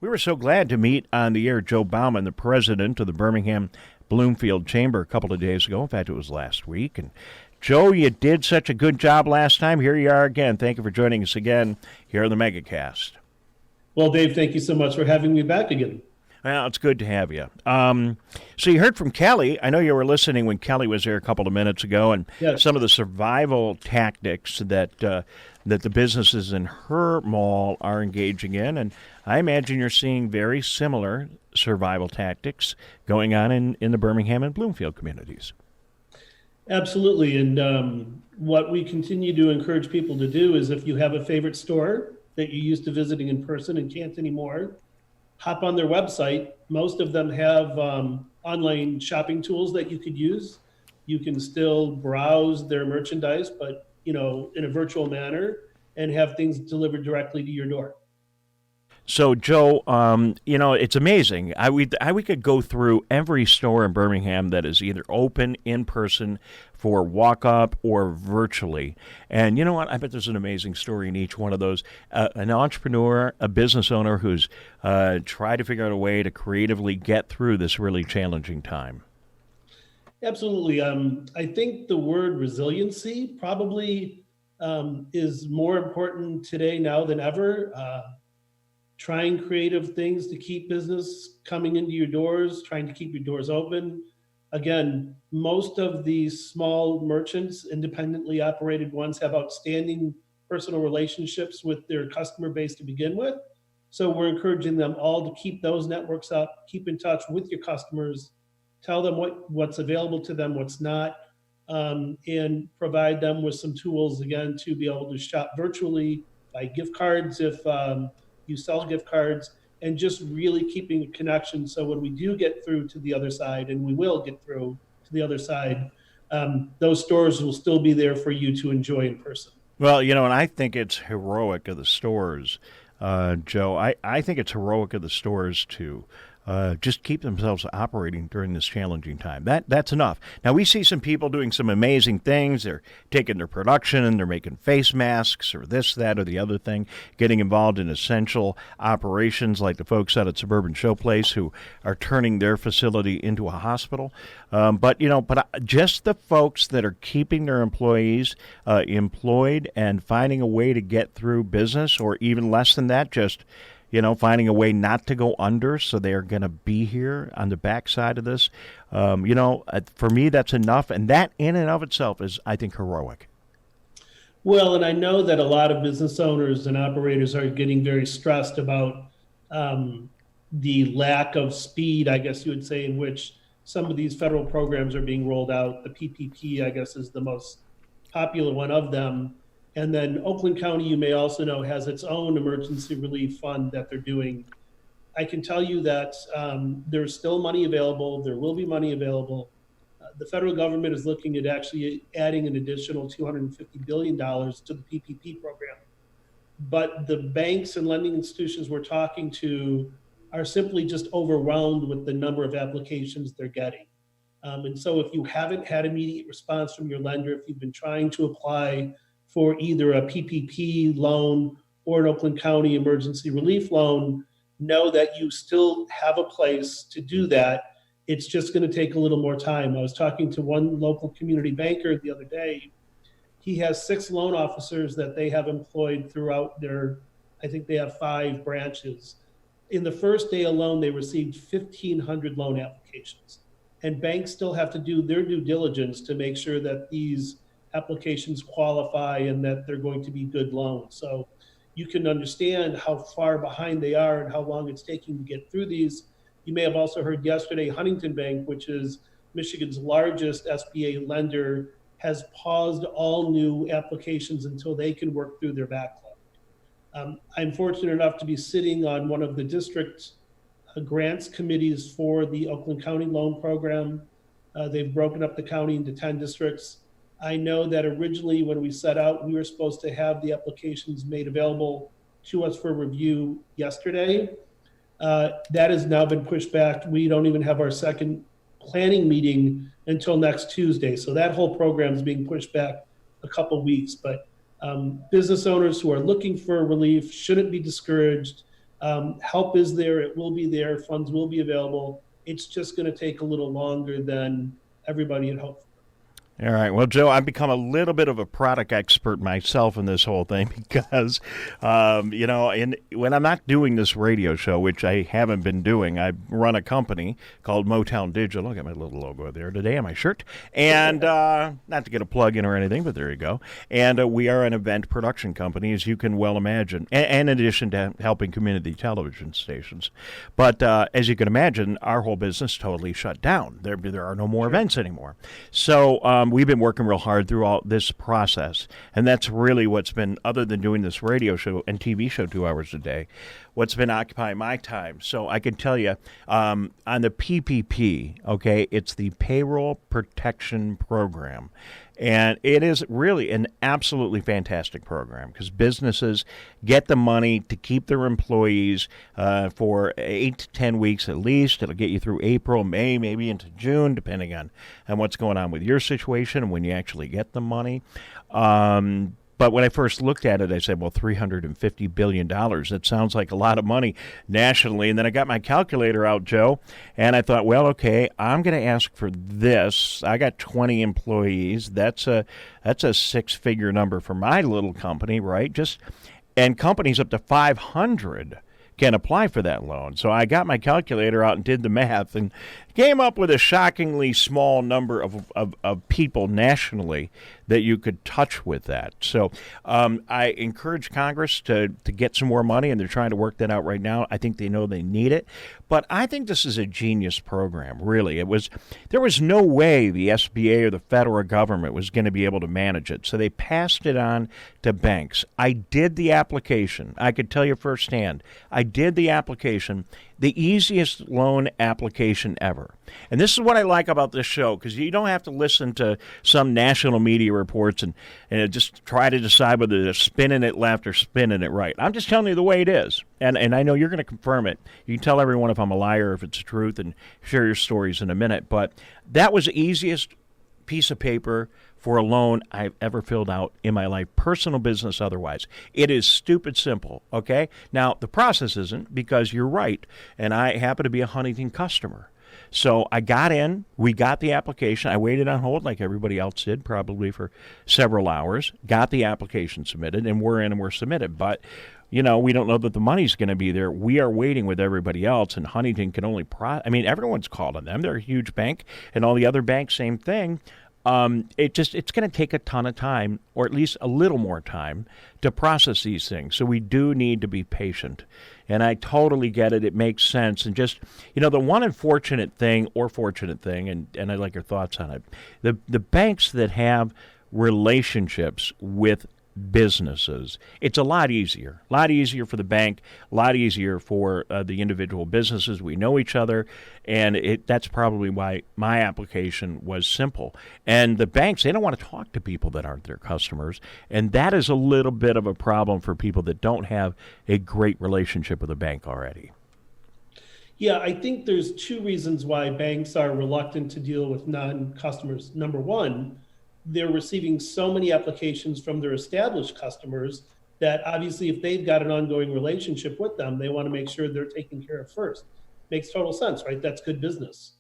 We were so glad to meet on the air Joe Bauman, the president of the Birmingham-Bloomfield Chamber, a couple of days ago. In fact, it was last week. And Joe, you did such a good job last time. Here you are again. Thank you for joining us again here on the MegaCast. Well, Dave, thank you so much for having me back again. Well, it's good to have you. So you heard from Kelly. I know you were listening when Kelly was there a couple of minutes ago, and Yes. some of the survival tactics that the businesses in her mall are engaging in. And I imagine you're seeing very similar survival tactics going on in the Birmingham and Bloomfield communities. Absolutely. And what we continue to encourage people to do is if you have a favorite store that you're used to visiting in person and can't anymore, hop on their website. Most of them have online shopping tools that you could use. You can still browse their merchandise, but in a virtual manner, and have things delivered directly to your door. So, Joe, it's amazing. We could go through every store in Birmingham that is either open in person for walk-up or virtually. And you know what? I bet there's an amazing story in each one of those. An entrepreneur, a business owner who's tried to figure out a way to creatively get through this really challenging time. Absolutely. I think the word resiliency probably is more important today now than ever. Trying creative things to keep business coming into your doors, trying to keep your doors open. Again, most of these small merchants, independently operated ones, have outstanding personal relationships with their customer base to begin with. So we're encouraging them all to keep those networks up, keep in touch with your customers, tell them what's available to them, what's not, and provide them with some tools, again, to be able to shop virtually, buy gift cards if you sell gift cards, and just really keeping a connection. So when we do get through to the other side, and we will get through to the other side, those stores will still be there for you to enjoy in person. Well, and I think it's heroic of the stores, Joe. I think it's heroic of the stores to just keep themselves operating during this challenging time. That's enough. Now, we see some people doing some amazing things. They're taking their production and they're making face masks or this, that, or the other thing, getting involved in essential operations like the folks out at Suburban Showplace who are turning their facility into a hospital. But just the folks that are keeping their employees employed and finding a way to get through business, or even less than that, just finding a way not to go under, so they are going to be here on the backside of this. For me, that's enough, and that in and of itself is, I think, heroic. Well, and I know that a lot of business owners and operators are getting very stressed about the lack of speed, I guess you would say, in which some of these federal programs are being rolled out. The PPP, I guess, is the most popular one of them. And then Oakland County, you may also know, has its own emergency relief fund that they're doing. I can tell you that there's still money available. There will be money available. The federal government is looking at actually adding an additional $250 billion to the PPP program. But the banks and lending institutions we're talking to are simply just overwhelmed with the number of applications they're getting. And so if you haven't had immediate response from your lender, if you've been trying to apply for either a PPP loan or an Oakland County emergency relief loan, know that you still have a place to do that. It's just going to take a little more time. I was talking to one local community banker the other day. He has 6 loan officers that they have employed throughout I think they have 5 branches. In the first day alone, they received 1,500 loan applications. And banks still have to do their due diligence to make sure that these applications qualify and that they're going to be good loans. So you can understand how far behind they are and how long it's taking to get through these. You may have also heard yesterday, Huntington Bank, which is Michigan's largest SBA lender, has paused all new applications until they can work through their backlog. I'm fortunate enough to be sitting on one of the district grants committees for the Oakland County loan program. They've broken up the county into 10 districts. I know that originally when we set out, we were supposed to have the applications made available to us for review yesterday. That has now been pushed back. We don't even have our second planning meeting until next Tuesday. So that whole program is being pushed back a couple weeks. But business owners who are looking for relief shouldn't be discouraged. Help is there. It will be there. Funds will be available. It's just going to take a little longer than everybody had hoped. All right. Well, Joe, I've become a little bit of a product expert myself in this whole thing because, when I'm not doing this radio show, which I haven't been doing, I run a company called Motown Digital. I got my little logo there today on my shirt. And not to get a plug in or anything, but there you go. And we are an event production company, as you can well imagine, and in addition to helping community television stations. But as you can imagine, our whole business totally shut down. There are no more events anymore. So we've been working real hard throughout this process, and that's really what's been, other than doing this radio show and TV show 2 hours a day, what's been occupying my time. So I can tell you, on the PPP, okay, it's the Payroll Protection Program. And it is really an absolutely fantastic program because businesses get the money to keep their employees for 8 to 10 weeks at least. It'll get you through April, May, maybe into June, depending on what's going on with your situation and when you actually get the money. But when I first looked at it, I said, well, $350 billion. That sounds like a lot of money nationally. And then I got my calculator out, Joe, and I thought, well, okay, I'm going to ask for this. I got 20 employees. That's a six-figure number for my little company, right? And companies up to 500 can apply for that loan. So I got my calculator out and did the math and came up with a shockingly small number of people nationally that you could touch with that. So I encourage Congress to get some more money, and they're trying to work that out right now. I think they know they need it. But I think this is a genius program, really. There was no way the SBA or the federal government was going to be able to manage it. So they passed it on to banks. I did the application. I could tell you firsthand. I did the application, the easiest loan application ever. And this is what I like about this show, because you don't have to listen to some national media reports and just try to decide whether they're spinning it left or spinning it right. I'm just telling you the way it is. And I know you're going to confirm it. You can tell everyone if I'm a liar, if it's the truth, and share your stories in a minute. But that was the easiest piece of paper for a loan I've ever filled out in my life, personal, business, otherwise. It is stupid simple, okay? Now, the process isn't, because you're right, and I happen to be a Huntington customer. So I got in, we got the application. I waited on hold like everybody else did, probably for several hours, got the application submitted, and we're in and we're submitted. But we don't know that the money's going to be there. We are waiting with everybody else, and Huntington can only everyone's called on them. They're a huge bank, and all the other banks, same thing. It's going to take a ton of time, or at least a little more time, to process these things. So we do need to be patient. And I totally get it. It makes sense. And just, the one unfortunate thing or fortunate thing, and I'd like your thoughts on it, the banks that have relationships with businesses, it's a lot easier for the bank, a lot easier for the individual businesses. We know each other, and that's probably why my application was simple. And the banks, they don't want to talk to people that aren't their customers, and that is a little bit of a problem for people that don't have a great relationship with a bank already. Yeah, I think there's two reasons why banks are reluctant to deal with non-customers. Number one, they're receiving so many applications from their established customers that obviously if they've got an ongoing relationship with them, they want to make sure they're taken care of first. Makes total sense, right? That's good business.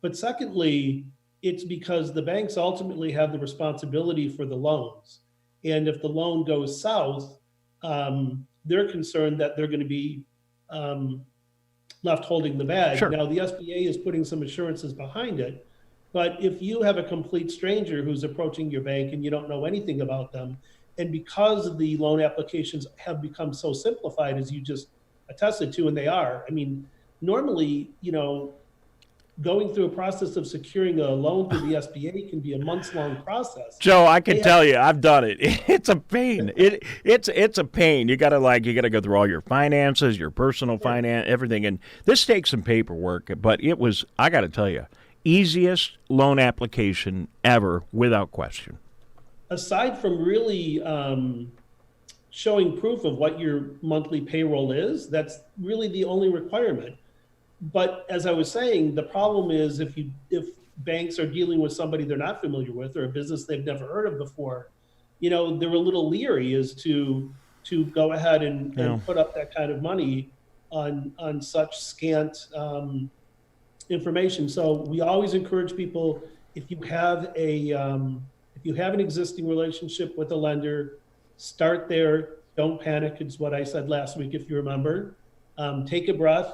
But secondly, it's because the banks ultimately have the responsibility for the loans. And if the loan goes south, they're concerned that they're going to be left holding the bag. Sure. Now, the SBA is putting some assurances behind it. But if you have a complete stranger who's approaching your bank and you don't know anything about them, and because the loan applications have become so simplified, as you just attested to, and they are, normally, going through a process of securing a loan through the SBA can be a months-long process. Joe, I can tell you, I've done it. It's a pain. It's a pain. You gotta go through all your finances, your personal finance, everything, and this takes some paperwork. But it was, I got to tell you, easiest loan application ever, without question. Aside from really showing proof of what your monthly payroll is, that's really the only requirement. But as I was saying, the problem is if banks are dealing with somebody they're not familiar with, or a business they've never heard of before, they're a little leery as to go ahead and put up that kind of money. on such scant information. So we always encourage people, if you have an existing relationship with a lender, start there. Don't panic. It's what I said last week, if you remember. Take a breath.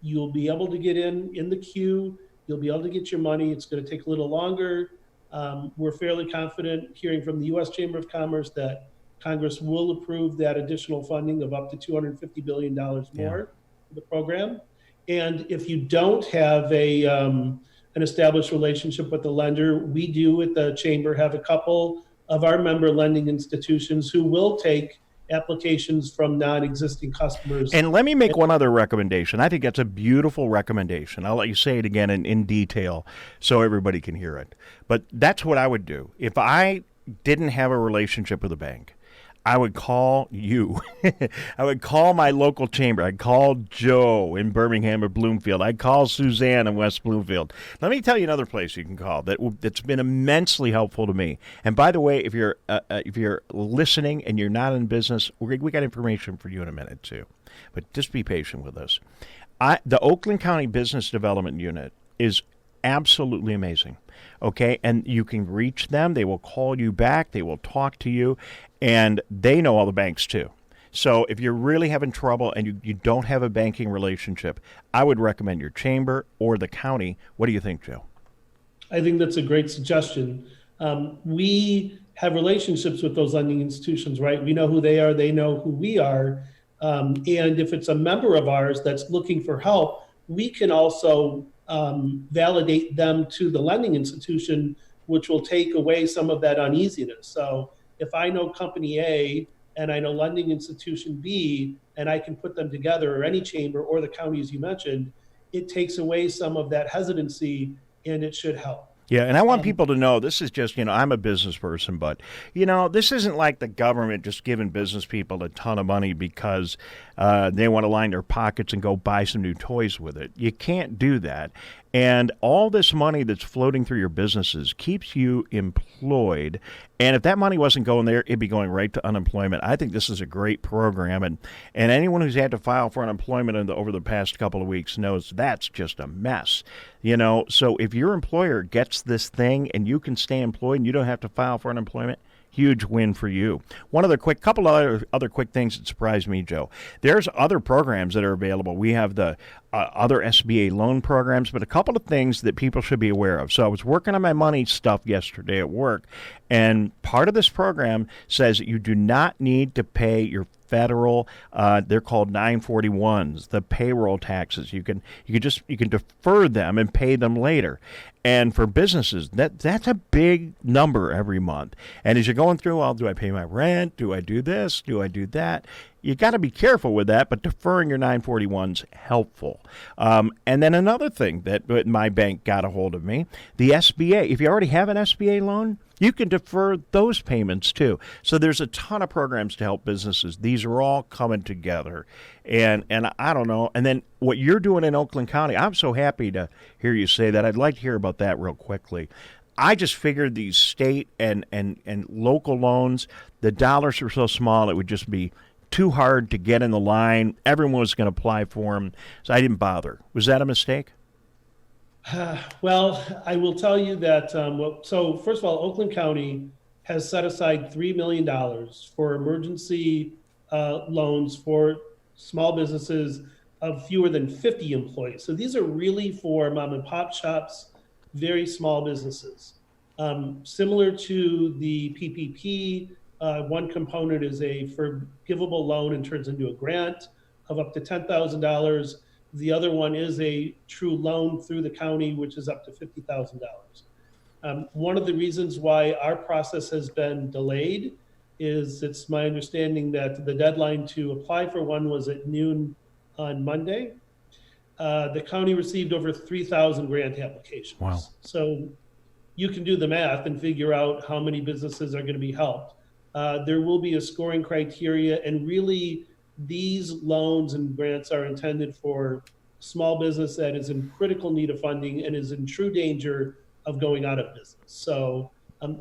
You'll be able to get in the queue. You'll be able to get your money. It's going to take a little longer. We're fairly confident, hearing from the U.S. Chamber of Commerce, that Congress will approve that additional funding of up to $250 billion more for the program. And if you don't have an established relationship with the lender, we do at the Chamber have a couple of our member lending institutions who will take applications from non-existing customers. And let me make one other recommendation. I think that's a beautiful recommendation. I'll let you say it again in detail so everybody can hear it. But that's what I would do. If I didn't have a relationship with a bank, I would call you. I would call my local chamber. I'd call Joe in Birmingham or Bloomfield. I'd call Suzanne in West Bloomfield. Let me tell you another place you can call that's been immensely helpful to me. And by the way, if you're listening and you're not in business, we got information for you in a minute too. But just be patient with us. The Oakland County Business Development Unit is absolutely amazing. Okay, and you can reach them. They will call you back. They will talk to you, and they know all the banks too. So if you're really having trouble and you don't have a banking relationship, I would recommend your chamber or the county. What do you think, Joe? I think that's a great suggestion. We have relationships with those lending institutions, right? We know who they are. They know who we are. And if it's a member of ours that's looking for help, we can also validate them to the lending institution, which will take away some of that uneasiness. So if I know company A and I know lending institution B, and I can put them together, or any chamber or the county, as you mentioned, it takes away some of that hesitancy, and it should help. Yeah, and I want people to know this is just, I'm a business person, but, this isn't like the government just giving business people a ton of money because they want to line their pockets and go buy some new toys with it. You can't do that. And all this money that's floating through your businesses keeps you employed. And if that money wasn't going there, it'd be going right to unemployment. I think this is a great program. And anyone who's had to file for unemployment over the past couple of weeks knows that's just a mess. So if your employer gets this thing and you can stay employed and you don't have to file for unemployment, huge win for you. Couple other quick things that surprised me, Joe. There's other programs that are available. We have the other SBA loan programs, but a couple of things that people should be aware of. So I was working on my money stuff yesterday at work, and part of this program says that you do not need to pay your federal, they're called 941s, the payroll taxes. You can defer them and pay them later. And for businesses, that's a big number every month. And as you're going through, do I pay my rent? Do I do this? Do I do that? You got to be careful with that, but deferring your 941's helpful. And then another thing that my bank got a hold of me, the SBA. If you already have an SBA loan, you can defer those payments too. So there's a ton of programs to help businesses. These are all coming together. And I don't know. And then what you're doing in Oakland County, I'm so happy to hear you say that. I'd like to hear about that real quickly. I just figured these state and local loans, the dollars are so small, it would just be too hard to get in the line. Everyone was going to apply for them, so I didn't bother. Was that a mistake? Well, I will tell you that, so first of all, Oakland County has set aside $3 million for emergency loans for small businesses of fewer than 50 employees. So these are really for mom and pop shops, very small businesses. Similar to the PPP, one component is a forgivable loan and turns into a grant of up to $10,000. The other one is a true loan through the county, which is up to $50,000. One of the reasons why our process has been delayed is it's my understanding that the deadline to apply for one was at noon on Monday. The county received over 3,000 grant applications. Wow. So you can do the math and figure out how many businesses are going to be helped. There will be a scoring criteria, and really these loans and grants are intended for small business that is in critical need of funding and is in true danger of going out of business. So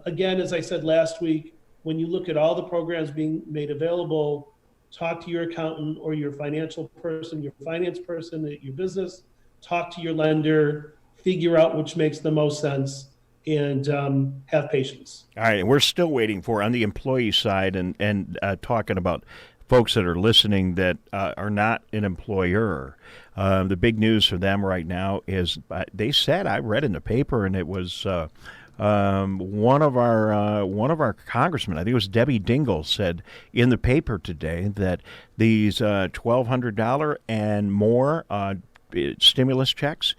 again, as I said last week, when you look at all the programs being made available talk to your accountant or your financial person, your finance person at your business, talk to your lender, figure out which makes the most sense, and have patience. All right, and we're still waiting for, on the employee side, and talking about folks that are listening that are not an employer. The big news for them right now is they said, I read in the paper, and it was one of our congressmen, I think it was Debbie Dingell, said in the paper today that these $1,200 and more stimulus checks,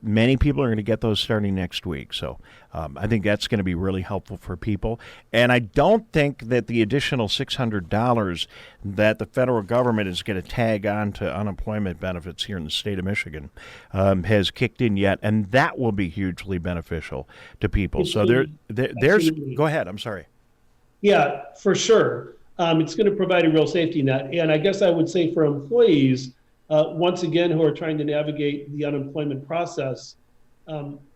many people are going to get those starting next week. So I think that's going to be really helpful for people. And I don't think that the additional $600 that the federal government is going to tag on to unemployment benefits here in the state of Michigan has kicked in yet. And that will be hugely beneficial to people. So there's, go ahead. I'm sorry. Yeah, for sure. It's going to provide a real safety net. And I guess I would say for employees, once again, who are trying to navigate the unemployment process,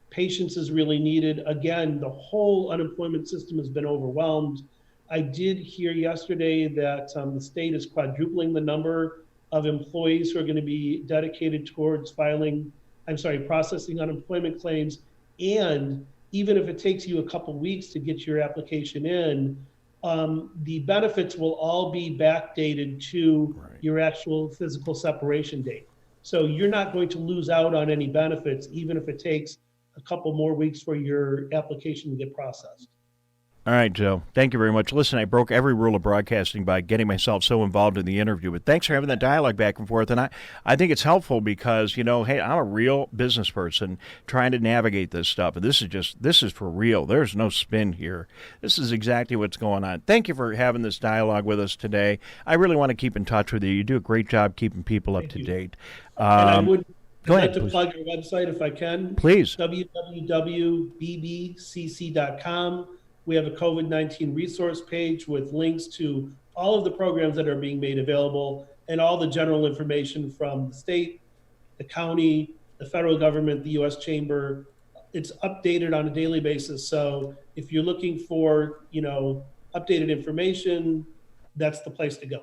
patience is really needed. Again, the whole unemployment system has been overwhelmed. I did hear yesterday that the state is quadrupling the number of employees who are going to be dedicated towards processing unemployment claims. And even if it takes you a couple weeks to get your application in, the benefits will all be backdated to your actual physical separation date. So you're not going to lose out on any benefits, even if it takes a couple more weeks for your application to get processed. All right, Joe. Thank you very much. Listen, I broke every rule of broadcasting by getting myself so involved in the interview, but thanks for having that dialogue back and forth. And I think it's helpful because, hey, I'm a real business person trying to navigate this stuff. And this is for real. There's no spin here. This is exactly what's going on. Thank you for having this dialogue with us today. I really want to keep in touch with you. You do a great job keeping people up to date. And I would like to plug your website if I can. Please. www.bbcc.com. We have a COVID-19 resource page with links to all of the programs that are being made available and all the general information from the state, the county, the federal government, the U.S. Chamber. It's updated on a daily basis. So if you're looking for, updated information, that's the place to go.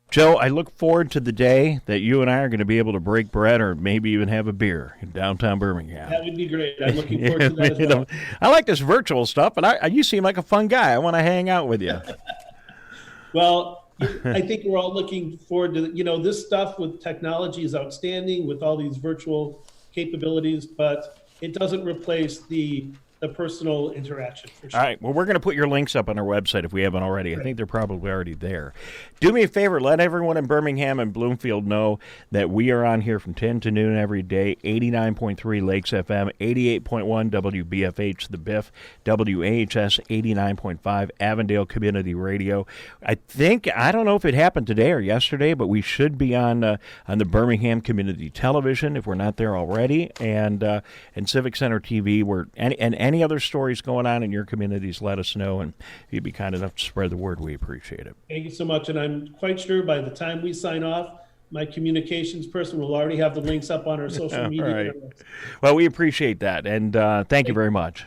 Joe, I look forward to the day that you and I are going to be able to break bread or maybe even have a beer in downtown Birmingham. That would be great. I'm looking forward to that as well. I like this virtual stuff, but you seem like a fun guy. I want to hang out with you. Well, I think we're all looking forward to, this stuff with technology is outstanding with all these virtual capabilities, but it doesn't replace the personal interaction, for sure. All right. Well, we're going to put your links up on our website if we haven't already. Right. I think they're probably already there. Do me a favor. Let everyone in Birmingham and Bloomfield know that we are on here from 10 to noon every day, 89.3 Lakes FM, 88.1 WBFH, The Biff, WAHS 89.5, Avondale Community Radio. I don't know if it happened today or yesterday, but we should be on the Birmingham Community Television if we're not there already, and Civic Center TV. Any other stories going on in your communities, let us know, and if you'd be kind enough to spread the word, we appreciate it. Thank you so much, and I'm quite sure by the time we sign off, my communications person will already have the links up on our social media. Right. Well, we appreciate that, and thank you very much.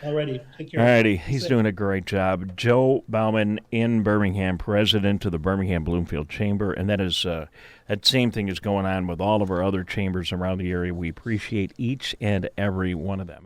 Alrighty, take care. Alrighty, he's doing a great job. Joe Bauman in Birmingham, president of the Birmingham-Bloomfield Chamber, and that is that same thing is going on with all of our other chambers around the area. We appreciate each and every one of them.